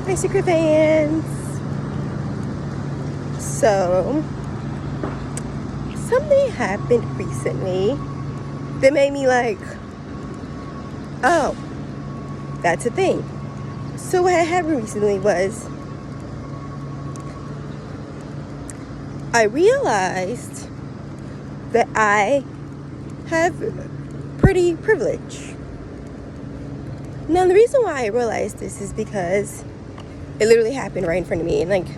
Hi, Secret fans. So, something happened recently that made me like, oh, that's a thing. So what had happened recently was I realized that I have pretty privilege. Now, the reason why I realized this is because it literally happened right in front of me, and like,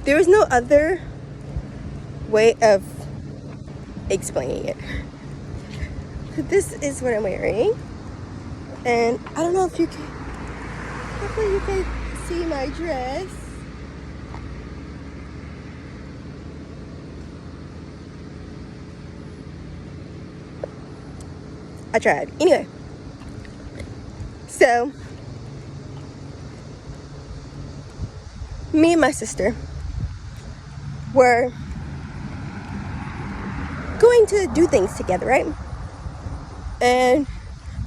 there was no other way of explaining it. This is what I'm wearing, and I don't know if you can, hopefully you can see my dress. I tried. Anyway, so me and my sister were going to do things together, right? And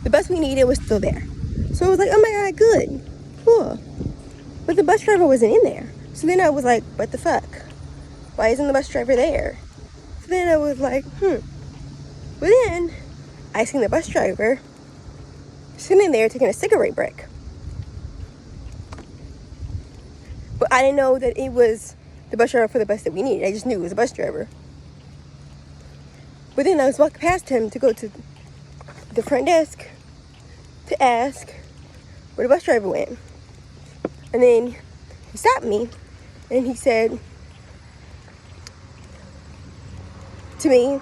the bus we needed was still there. So I was like, oh my God, good, cool. But the bus driver wasn't in there. So then I was like, what the fuck? Why isn't the bus driver there? So then I was like, But then I seen the bus driver sitting there taking a cigarette break. But I didn't know that it was the bus driver for the bus that we needed. I just knew it was a bus driver. But then I was walking past him to go to the front desk to ask where the bus driver went. And then he stopped me and he said to me,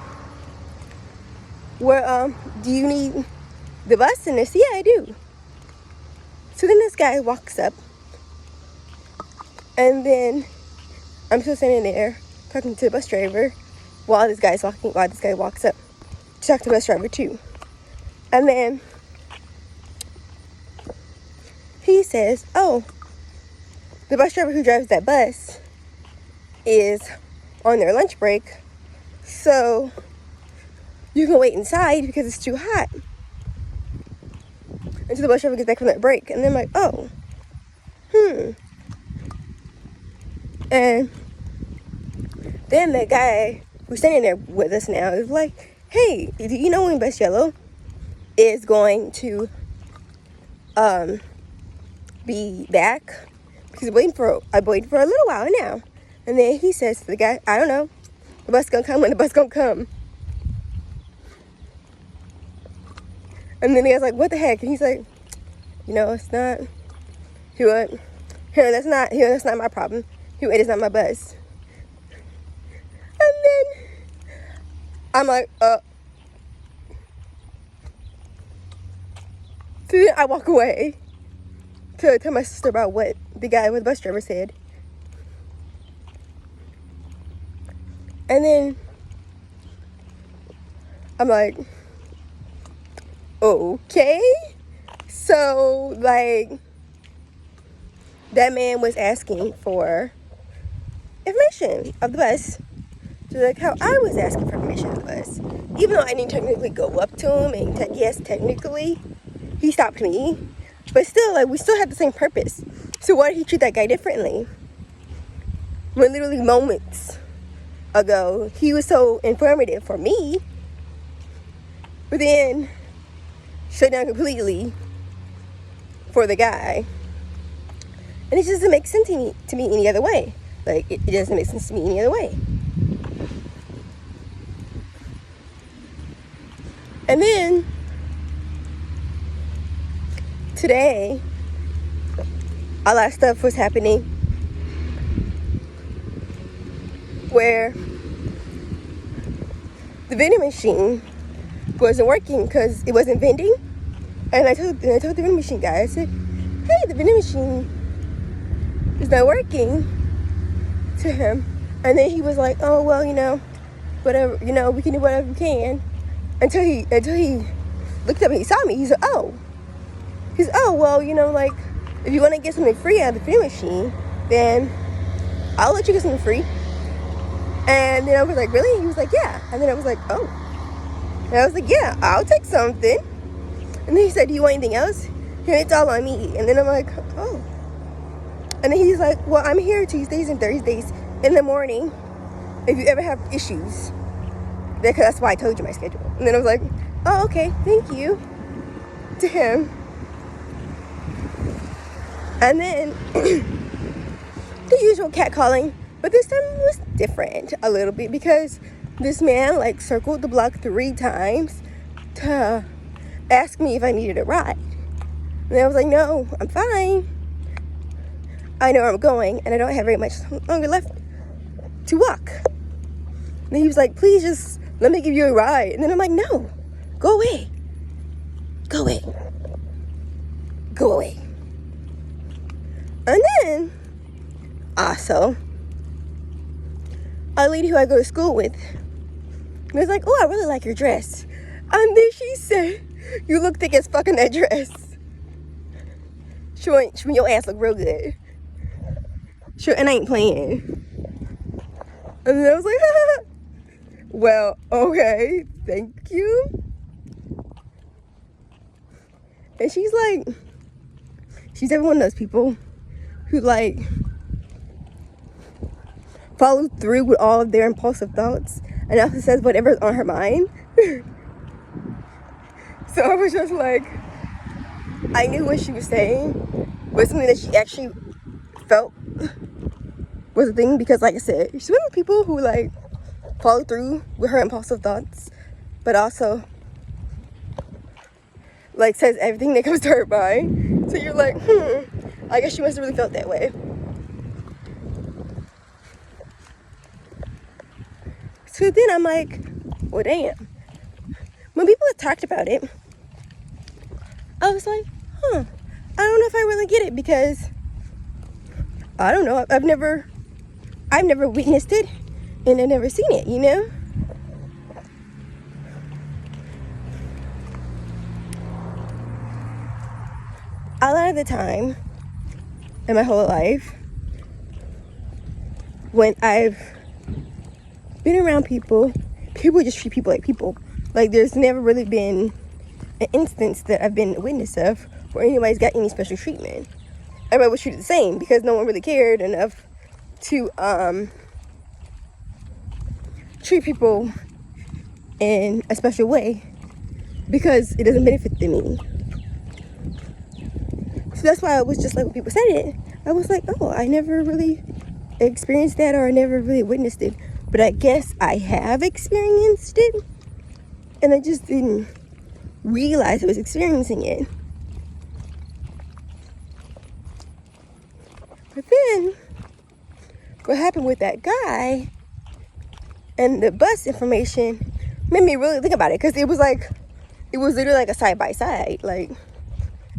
well, do you need the bus? And I said, yeah, I do. So then this guy walks up, and then I'm still standing there talking to the bus driver while this guy walks up to talk to the bus driver too. And then he says, oh, the bus driver who drives that bus is on their lunch break, so you can wait inside because it's too hot until the bus driver gets back from that break. And then I'm like, oh, And then the guy who's standing there with us now is like, hey, do you know when Bus Yellow is going to be back? Because I've waited for a little while now. And then he says to the guy, I don't know. The bus gonna come when the bus gonna come. And then the guy's like, what the heck? And he's like, it's not. He went, that's not my problem. It is not my bus. And then I'm like, So then I walk away to tell my sister about what the guy with the bus driver said. And then I'm like, okay. So, like, that man was asking for information of the bus. So, like, how I was asking for information of the bus. Even though I didn't technically go up to him and yes, technically, he stopped me. But still, like, we still had the same purpose. So why did he treat that guy differently? When literally moments ago, he was so informative for me. But then, shut down completely for the guy. And it just doesn't make sense to me any other way. Like, it doesn't make sense to me any other way. And then, today, a lot of stuff was happening where the vending machine wasn't working because it wasn't vending. And I told the vending machine guy, I said, hey, the vending machine is not working, to him. And then he was like, oh, well, whatever, we can do whatever we can. Until he looked up and he saw me. He said, oh, well, like, if you want to get something free out of the vending machine, then I'll let you get something free. And then I was like, really? He was like, yeah. And then I was like, oh. And I was like, yeah, I'll take something. And then he said, do you want anything else? Here, it's all on me. And then I'm like, oh. And then he's like, well, I'm here Tuesdays and Thursdays in the morning if you ever have issues. That's why I told you my schedule. And then I was like, oh, okay, thank you to him. And then the usual catcalling, but this time it was different a little bit because this man like circled the block 3 times to ask me if I needed a ride. And I was like, no, I'm fine. I know where I'm going and I don't have very much longer left to walk. And he was like, please just let me give you a ride. And then I'm like, no, go away. Go away. Go away. And then, also, a lady who I go to school with was like, oh, I really like your dress. And then she said, you look thick as fuck in that dress. Showing your ass look real good. Sure, and I ain't playing. And then I was like, well, okay, thank you. And she's definitely one of those people who like follow through with all of their impulsive thoughts and also says whatever's on her mind. So I was just like, I knew what she was saying was something that she actually felt was a thing, because like I said, she's one of the people who like follow through with her impulsive thoughts, but also like says everything that comes to her mind. So you're like, I guess she must have really felt that way. So then I'm like, well, damn. When people have talked about it, I was like, I don't know if I really get it, because I don't know. I've never witnessed it and I've never seen it, you know? A lot of the time in my whole life, when I've been around people just treat people like people. Like, there's never really been an instance that I've been a witness of where anybody's got any special treatment. Everybody was treated the same because no one really cared enough to treat people in a special way because it doesn't benefit them. So that's why I was just like, when people said it, I was like, oh, I never really experienced that, or I never really witnessed it. But I guess I have experienced it, and I just didn't realize I was experiencing it. But then, what happened with that guy and the bus information made me really think about it, because it was literally like a side-by-side. Like,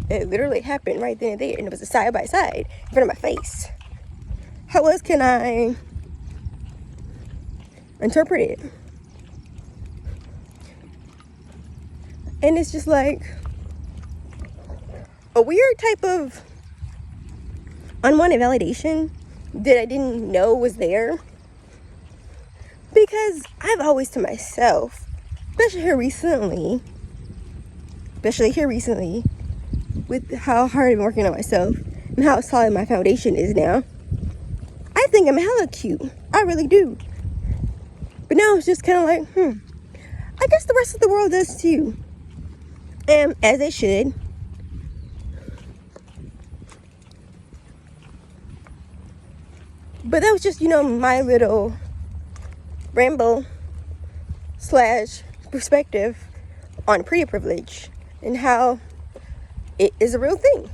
it literally happened right then and there, and it was a side-by-side in front of my face. How else can I interpret it? And it's just like a weird type of unwanted validation that I didn't know was there, because I've always to myself, especially here recently, with how hard I've been working on myself and how solid my foundation is now, I think I'm hella cute. I really do. But now it's just kind of like, I guess the rest of the world does too. And as they should. But that was just, my little ramble / perspective on pretty privilege and how it is a real thing.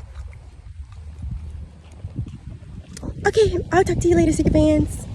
Okay, I'll talk to you later, Sika fans.